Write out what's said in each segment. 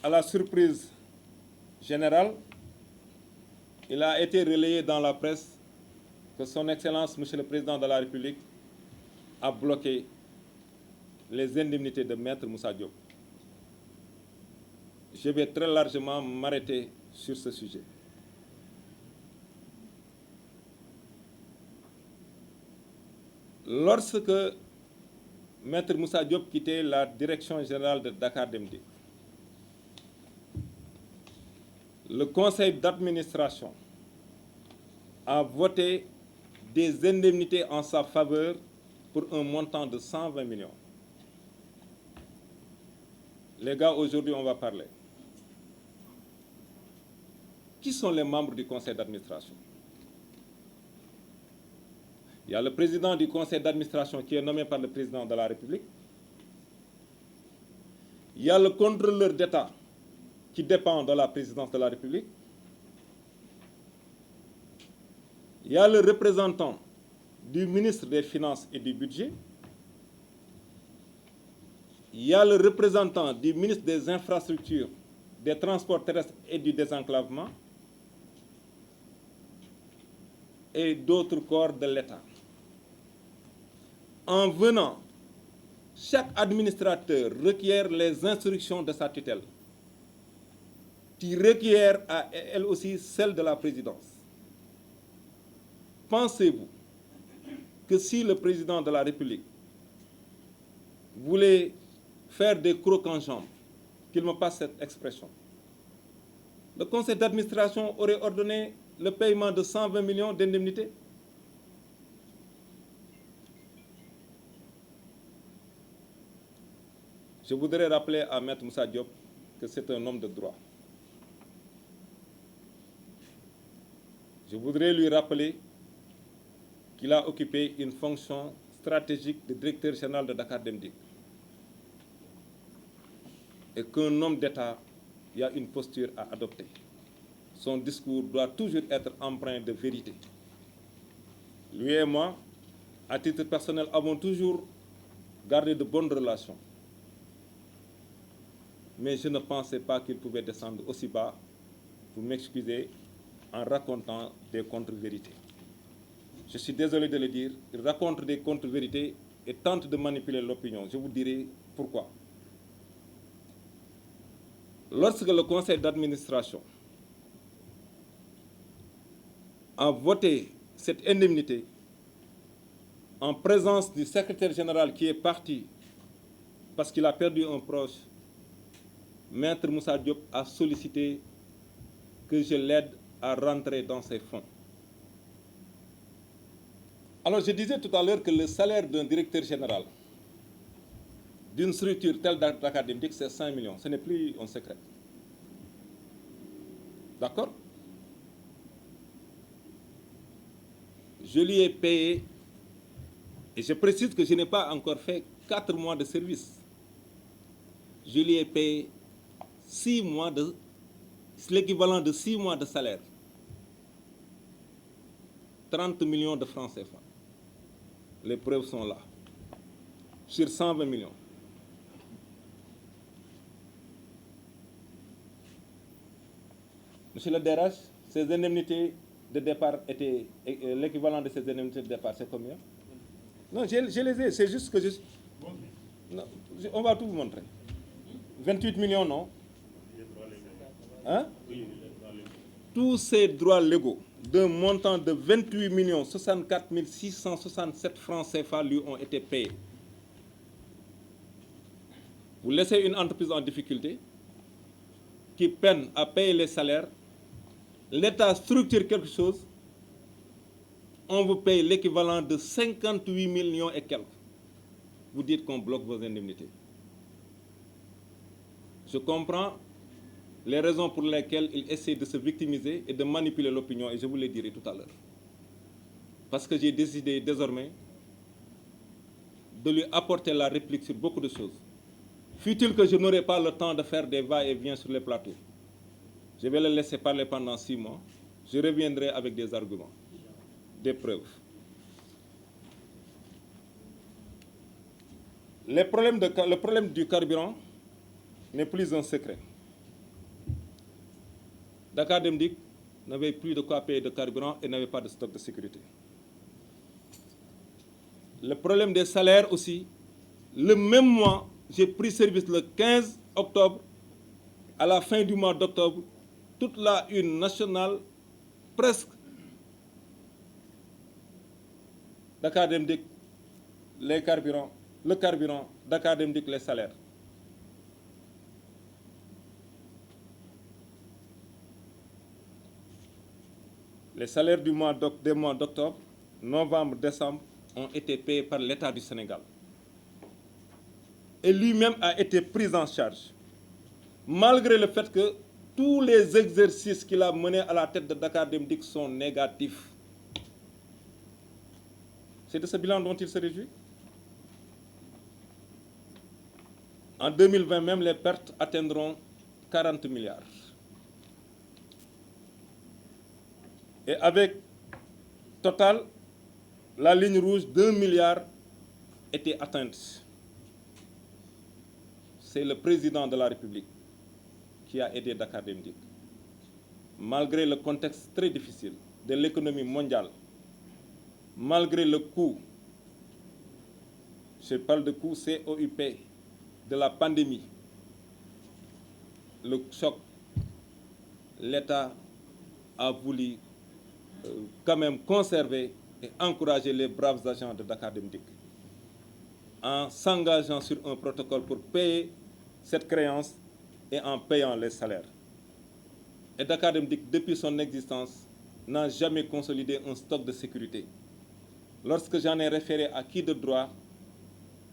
à la surprise générale, il a été relayé dans la presse que Son Excellence, Monsieur le Président de la République, a bloqué les indemnités de Maître Moussa Diop. Je vais très largement m'arrêter sur ce sujet. Lorsque Maître Moussa Diop quittait la direction générale de Dakar Dem Dikk, le conseil d'administration a voté des indemnités en sa faveur pour un montant de 120 millions. Les gars, aujourd'hui, on va parler. Qui sont les membres du conseil d'administration? Il y a le président du conseil d'administration qui est nommé par le président de la République. Il y a le contrôleur d'État qui dépend de la présidence de la République. Il y a le représentant du ministre des Finances et du Budget. Il y a le représentant du ministre des Infrastructures, des Transports terrestres et du désenclavement et d'autres corps de l'État. En venant, chaque administrateur requiert les instructions de sa tutelle, qui requiert à elle aussi celle de la présidence. Pensez-vous que si le président de la République voulait faire des crocs en jambes, qu'il me passe cette expression, le conseil d'administration aurait ordonné le paiement de 120 millions d'indemnités? Je voudrais rappeler à Maître Moussa Diop que c'est un homme de droit. Je voudrais lui rappeler qu'il a occupé une fonction stratégique de directeur général de Dakar Dem Dikk et qu'un homme d'État a une posture à adopter. Son discours doit toujours être empreint de vérité. Lui et moi, à titre personnel, avons toujours gardé de bonnes relations. Mais je ne pensais pas qu'il pouvait descendre aussi bas, vous m'excusez, en racontant des contre-vérités. Je suis désolé de le dire, il raconte des contre-vérités et tente de manipuler l'opinion. Je vous dirai pourquoi. Lorsque le conseil d'administration a voté cette indemnité en présence du secrétaire général qui est parti parce qu'il a perdu un proche, Maître Moussa Diop a sollicité que je l'aide à rentrer dans ses fonds. Alors je disais tout à l'heure que le salaire d'un directeur général d'une structure telle Dakar Dem Dikk, c'est 5 millions. Ce n'est plus un secret. D'accord? Je lui ai payé, et je précise que je n'ai pas encore fait 4 mois de service. Je lui ai payé 6 mois de... C'est l'équivalent de 6 mois de salaire. 30 millions de francs CFA. Les preuves sont là. Sur 120 millions. Monsieur le DRH, ces indemnités de départ étaient... L'équivalent de ces indemnités de départ, c'est combien? Non, je les ai, c'est juste que je... Non, on va tout vous montrer. 28 millions, non? Hein? Tous ces droits légaux d'un montant de 28 millions 64 667 francs CFA lui ont été payés. Vous laissez une entreprise en difficulté qui peine à payer les salaires, l'État structure quelque chose, on vous paye l'équivalent de 58 millions et quelques. Vous dites qu'on bloque vos indemnités. Je comprends les raisons pour lesquelles il essaie de se victimiser et de manipuler l'opinion, et je vous le dirai tout à l'heure. Parce que j'ai décidé désormais de lui apporter la réplique sur beaucoup de choses. Fût-il que je n'aurai pas le temps de faire des va-et-vient sur les plateaux, je vais le laisser parler pendant 6 mois. Je reviendrai avec des arguments, des preuves. Le problème du carburant n'est plus un secret. Dakar Dem Dikk n'avait plus de quoi payer de carburant et n'avait pas de stock de sécurité. Le problème des salaires aussi, le même mois, j'ai pris service le 15 octobre, à la fin du mois d'octobre, toute la une nationale, presque, Dakar Dem Dikk, les carburants, le carburant, Dakar Dem Dikk, les salaires. Les salaires des mois d'octobre, novembre, décembre ont été payés par l'État du Sénégal. Et lui-même a été pris en charge. Malgré le fait que tous les exercices qu'il a menés à la tête de Dakar Dem Dikk sont négatifs. C'est de ce bilan dont il se réjouit. En 2020 même, les pertes atteindront 40 milliards. Et avec Total, la ligne rouge d'1 milliard était atteinte. C'est le président de la République qui a aidé Dakar Dem Dikk. Malgré le contexte très difficile de l'économie mondiale, malgré le coût, je parle de coût COUP, de la pandémie, le choc, l'État a voulu quand même conserver et encourager les braves agents de Dakar Dem Dikk en s'engageant sur un protocole pour payer cette créance et en payant les salaires. Et Dakar Dem Dikk, depuis son existence, n'a jamais consolidé un stock de sécurité. Lorsque j'en ai référé à qui de droit,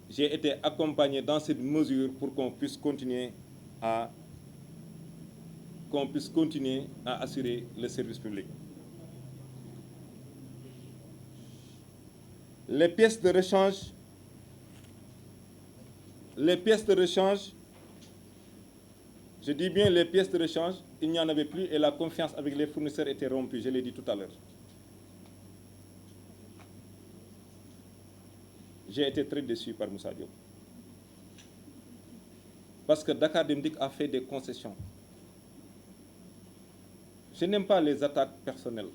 j'ai été accompagné dans cette mesure pour qu'on puisse continuer à assurer le service public. Les pièces de rechange, je dis bien les pièces de rechange, il n'y en avait plus et la confiance avec les fournisseurs était rompue, je l'ai dit tout à l'heure. J'ai été très déçu par Moussa Diop. Parce que Dakar Dem Dikk a fait des concessions. Je n'aime pas les attaques personnelles.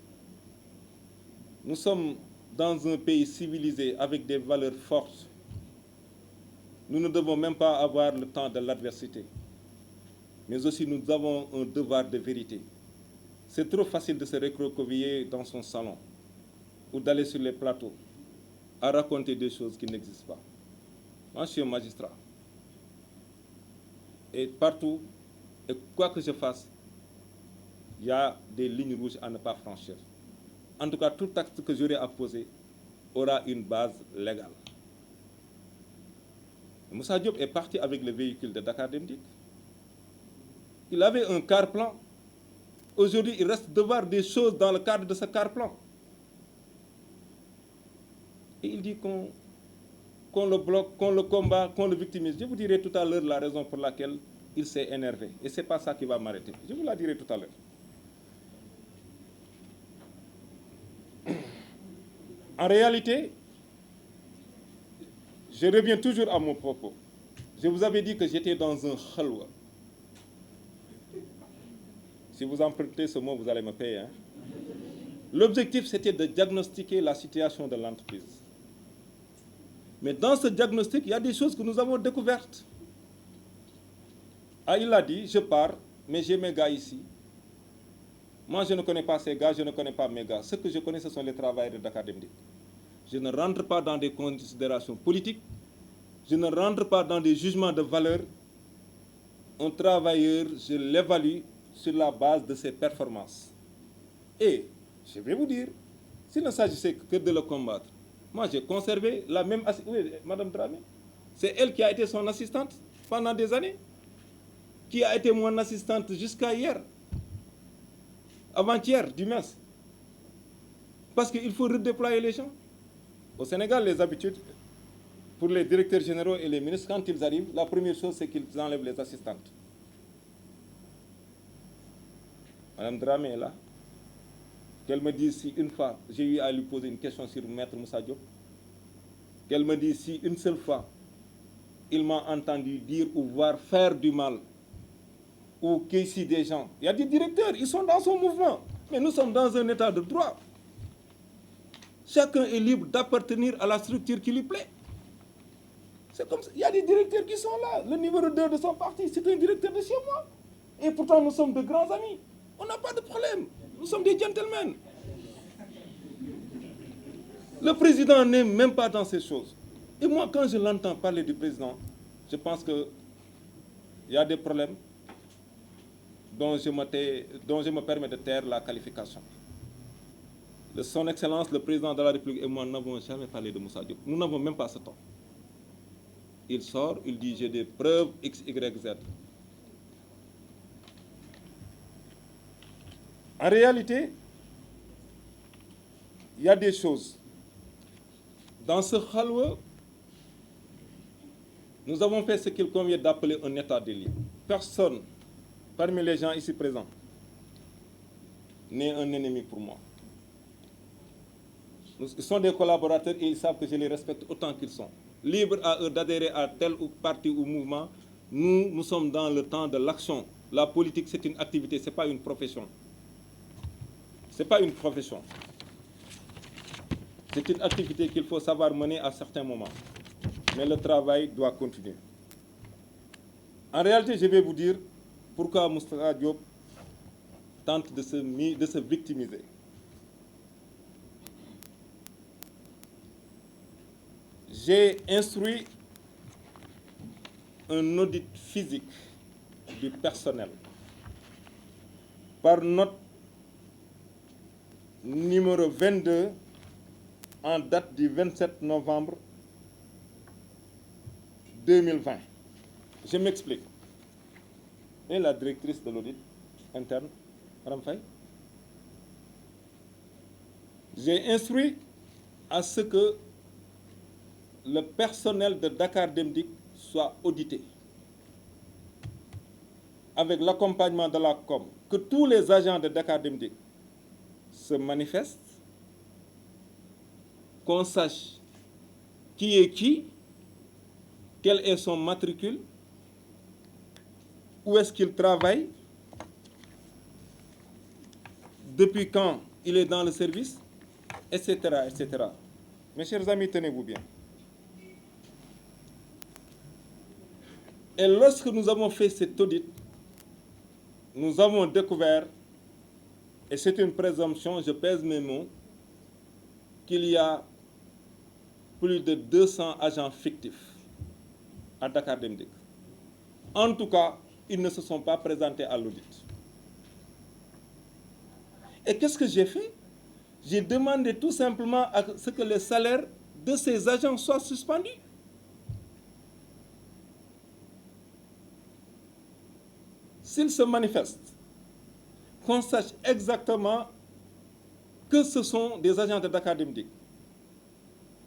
Nous sommes dans un pays civilisé avec des valeurs fortes. Nous ne devons même pas avoir le temps de l'adversité. Mais aussi nous avons un devoir de vérité. C'est trop facile de se recroqueviller dans son salon ou d'aller sur les plateaux à raconter des choses qui n'existent pas. Moi, je suis un magistrat. Et partout, et quoi que je fasse, il y a des lignes rouges à ne pas franchir. En tout cas, tout acte que j'aurai à poser aura une base légale. Moussa Diop est parti avec le véhicule de Dakar Dem Dikk. Il avait un car-plan. Aujourd'hui, il reste de voir des choses dans le cadre de ce car-plan. Et il dit qu'on le bloque, qu'on le combat, qu'on le victimise. Je vous dirai tout à l'heure la raison pour laquelle il s'est énervé. Et ce n'est pas ça qui va m'arrêter. Je vous la dirai tout à l'heure. En réalité, je reviens toujours à mon propos. Je vous avais dit que j'étais dans un khalwa. Si vous empruntez ce mot, vous allez me payer. Hein? L'objectif, c'était de diagnostiquer la situation de l'entreprise. Mais dans ce diagnostic, il y a des choses que nous avons découvertes. Ah, il a dit, je pars, mais j'ai mes gars ici. Moi, je ne connais pas ces gars, je ne connais pas mes gars. Ce que je connais, ce sont les travailleurs de Dakar Dem Dikk. Je ne rentre pas dans des considérations politiques. Je ne rentre pas dans des jugements de valeur. Un travailleur, je l'évalue sur la base de ses performances. Et, je vais vous dire, s'il ne s'agissait que de le combattre, moi j'ai conservé la même assistante. Oui, Madame Dramé, c'est elle qui a été son assistante pendant des années, qui a été mon assistante jusqu'à hier, avant-hier, du moins. Parce qu'il faut redéployer les gens. Au Sénégal, les habitudes, pour les directeurs généraux et les ministres, quand ils arrivent, la première chose, c'est qu'ils enlèvent les assistantes. Madame Dramé est là. Qu'elle me dise si une fois, j'ai eu à lui poser une question sur Maître Moussa Diop. Qu'elle me dise si une seule fois, il m'a entendu dire ou voir faire du mal ou qu'ici des gens. Il y a des directeurs, ils sont dans son mouvement. Mais nous sommes dans un état de droit. Chacun est libre d'appartenir à la structure qui lui plaît. C'est comme ça. Il y a des directeurs qui sont là. Le numéro 2 de son parti, c'est un directeur de chez moi. Et pourtant, nous sommes de grands amis. On n'a pas de problème. Nous sommes des gentlemen. Le président n'est même pas dans ces choses. Et moi, quand je l'entends parler du président, je pense qu'il y a des problèmes dont je me permets de taire la qualification. Son Excellence, le président de la République et moi n'avons jamais parlé de Moussa Diop. Nous n'avons même pas ce temps. Il sort, il dit j'ai des preuves X, Y, Z. En réalité, il y a des choses. Dans ce khalwa, nous avons fait ce qu'il convient d'appeler un état des lieux. Personne, parmi les gens ici présents, n'est un ennemi pour moi. Ils sont des collaborateurs et ils savent que je les respecte autant qu'ils sont. Libres à eux d'adhérer à tel ou parti ou mouvement, nous sommes dans le temps de l'action. La politique, c'est une activité, ce n'est pas une profession. Ce n'est pas une profession. C'est une activité qu'il faut savoir mener à certains moments. Mais le travail doit continuer. En réalité, je vais vous dire pourquoi Moussa Diop tente de se victimiser. J'ai instruit un audit physique du personnel par note numéro 22 en date du 27 novembre 2020. Je m'explique. Et la directrice de l'audit interne, Mme Faye, j'ai instruit à ce que le personnel de Dakar Dem Dikk soit audité avec l'accompagnement de la com, que tous les agents de Dakar Dem Dikk se manifestent, qu'on sache qui est qui, quel est son matricule, où est-ce qu'il travaille, depuis quand il est dans le service, etc., etc. Mes chers amis, tenez-vous bien. Et lorsque nous avons fait cet audit, nous avons découvert, et c'est une présomption, je pèse mes mots, qu'il y a plus de 200 agents fictifs à Dakar Dem Dikk. En tout cas, ils ne se sont pas présentés à l'audit. Et qu'est-ce que j'ai fait? J'ai demandé tout simplement à ce que les salaires de ces agents soient suspendus. S'ils se manifestent, qu'on sache exactement que ce sont des agents de Dakar Dem Dikk.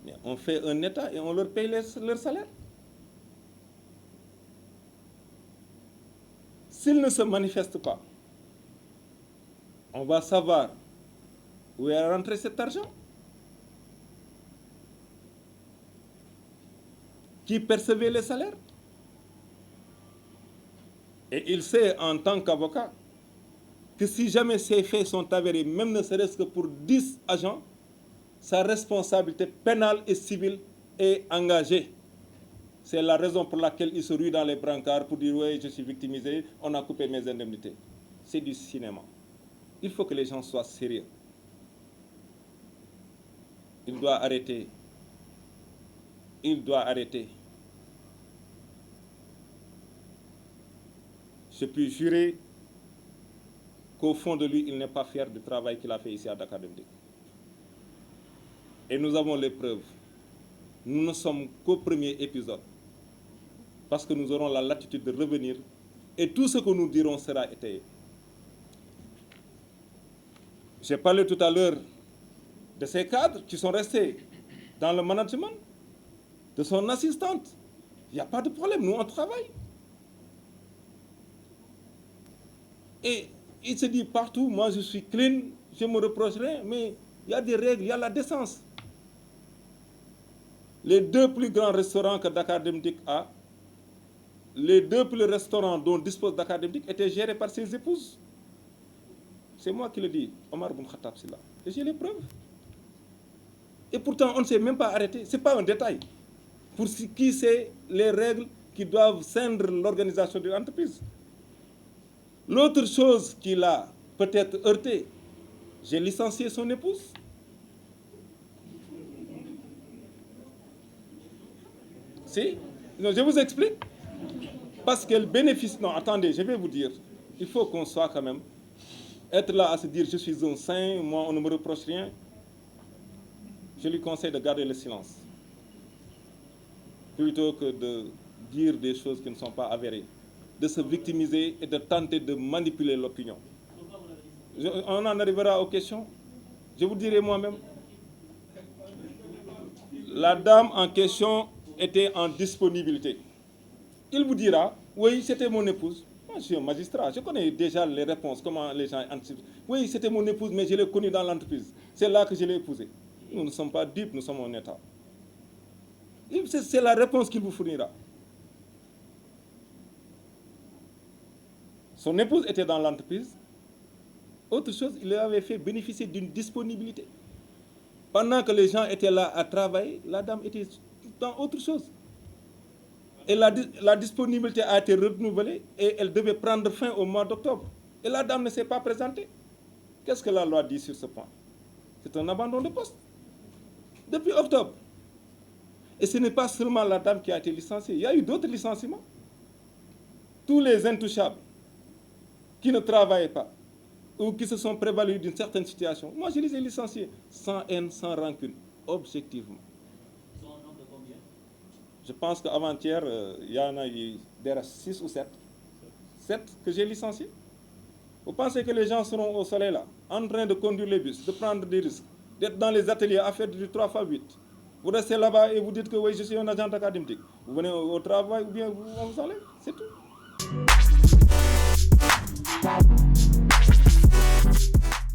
Mais on fait un état et on leur paye leur salaire. S'ils ne se manifestent pas, on va savoir où est rentré cet argent. Qui percevait les salaires. Et il sait en tant qu'avocat que si jamais ces faits sont avérés, même ne serait-ce que pour 10 agents, sa responsabilité pénale et civile est engagée. C'est la raison pour laquelle il se rue dans les brancards pour dire « oui, je suis victimisé, on a coupé mes indemnités ». C'est du cinéma. Il faut que les gens soient sérieux. Il doit arrêter. Il doit arrêter. Je puis jurer qu'au fond de lui, il n'est pas fier du travail qu'il a fait ici à Dakar Dem Dikk. Et nous avons les preuves. Nous ne sommes qu'au premier épisode. Parce que nous aurons la latitude de revenir et tout ce que nous dirons sera étayé. J'ai parlé tout à l'heure de ces cadres qui sont restés dans le management, de son assistante. Il n'y a pas de problème, nous on travaille. Et il se dit partout, moi je suis clean, je me reproche rien, mais il y a des règles, il y a la décence. Les 2 plus grands restaurants que Dakar Dem Dikk a, les 2 plus restaurants dont dispose d'Académique étaient gérés par ses épouses. C'est moi qui le dis, Omar Boun Khattab Silla. Et j'ai les preuves. Et pourtant, on ne s'est même pas arrêté. Ce n'est pas un détail. Pour qui c'est les règles qui doivent ceindre l'organisation de l'entreprise. L'autre chose qui l'a peut-être heurté, j'ai licencié son épouse. Si, non, je vous explique. Parce qu'elle bénéficie... Non, attendez, je vais vous dire. Il faut qu'on soit quand même... Être là à se dire, je suis un saint, moi on ne me reproche rien. Je lui conseille de garder le silence. Plutôt que de dire des choses qui ne sont pas avérées. De se victimiser et de tenter de manipuler l'opinion. On en arrivera aux questions. Je vous dirai moi-même. La dame en question était en disponibilité. Il vous dira, oui, c'était mon épouse. Moi, je suis un magistrat, je connais déjà les réponses, comment les gens anticipent. Oui, c'était mon épouse, mais je l'ai connue dans l'entreprise. C'est là que je l'ai épousée. Nous ne sommes pas dupes, nous sommes en État. C'est la réponse qu'il vous fournira. Son épouse était dans l'entreprise. Autre chose, il avait fait bénéficier d'une disponibilité. Pendant que les gens étaient là à travailler, la dame était dans autre chose. Et la disponibilité a été renouvelée et elle devait prendre fin au mois d'octobre. Et la dame ne s'est pas présentée. Qu'est-ce que la loi dit sur ce point? C'est un abandon de poste. Depuis octobre. Et ce n'est pas seulement la dame qui a été licenciée. Il y a eu d'autres licenciements. Tous les intouchables qui ne travaillaient pas ou qui se sont prévalus d'une certaine situation. Moi, je les ai licenciés sans haine, sans rancune, objectivement. Ils sont au nombre de combien? Je pense qu'avant-hier, il y en a eu 6 ou 7. 7 que j'ai licenciés. Vous pensez que les gens seront au soleil là, en train de conduire les bus, de prendre des risques, d'être dans les ateliers à faire du 3x8. Vous restez là-bas et vous dites que oui, je suis un agent académique. Vous venez au travail ou bien on vous enlève, c'est tout.